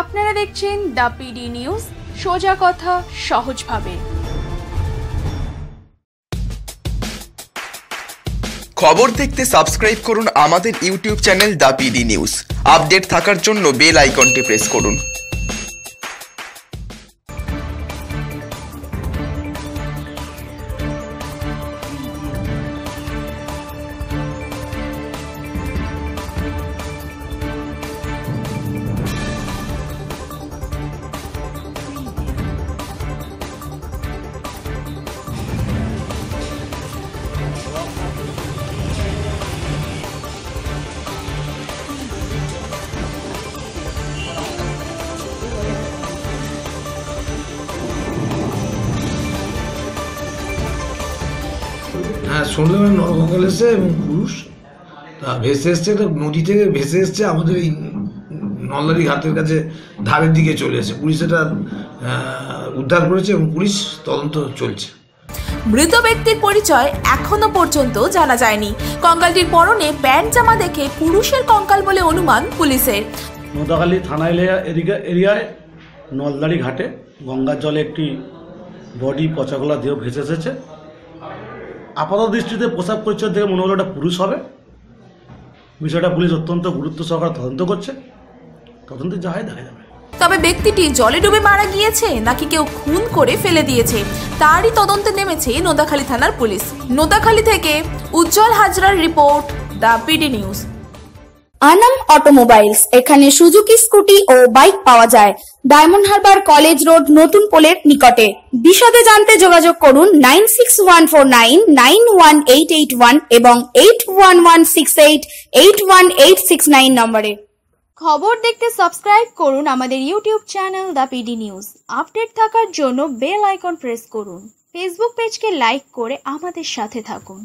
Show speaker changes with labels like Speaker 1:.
Speaker 1: আপনারা দেখছেন the PD news, সোজা কথা সহজভাবে।
Speaker 2: খবর দেখতে সাবস্ক্রাইব করুন আমাদের YouTube channel the PD news. Update থাকার জন্য বেল আইকনটি প্রেস করুন।
Speaker 3: হ্যাঁ, শুনলাম নরকঙ্কাল এসছে এবং পুরুষ তা ভেসে এসছে, একটা নদী থেকে ভেসে এসছে আমাদের এই নলদারি ঘাটের কাছে ধারের দিকে চলে এসেছে। পুলিশ এটা উদ্ধার করেছে এবং পুলিশ তদন্ত চলছে।
Speaker 4: মৃত ব্যক্তির পরিচয় এখনো পর্যন্ত জানা যায়নি। কঙ্কালটির পরনে প্যান্ট জামা দেখে পুরুষের কঙ্কাল বলে অনুমান পুলিশের।
Speaker 5: নোদাখালী থানা এরিয়ায় নলদারি ঘাটে গঙ্গার জলে একটি বডি পচাগলা দেহ ভেসে এসেছে। আপাত দৃষ্টিতে পোশাক পরিচয় দেখে মনে হলো এটা পুরুষ হবে। বিষয়টা পুলিশ অত্যন্ত গুরুত্ব সহকারে তদন্ত করছে। তদন্তে যা হয় দেখা যাবে।
Speaker 4: তবে ব্যক্তিটি জলে ডুবে মারা গিয়েছে নাকি কেউ খুন করে ফেলে দিয়েছে তারই তদন্তে নেমেছে নোদাখালী থানার পুলিশ। নোদাখালী থেকে উজ্জ্বল হাজরার report, the PD news.
Speaker 6: Anam automobiles, এখানে সুজুকি স্কুটি ও বাইক পাওয়া যায়। ডায়মন্ড হারবার কলেজ রোড, নতুন পোলের নিকটে। বিশদে জানতে যোগাযোগ করুন 9614991881 এবং 8116881869 নম্বরে।
Speaker 1: খবর দেখতে সাবস্ক্রাইব করুন আমাদের YouTube channel the PD news. Update থাকার জন্য বেল আইকন প্রেস করুন। ফেসবুক পেজকে লাইক করে আমাদের সাথে থাকুন।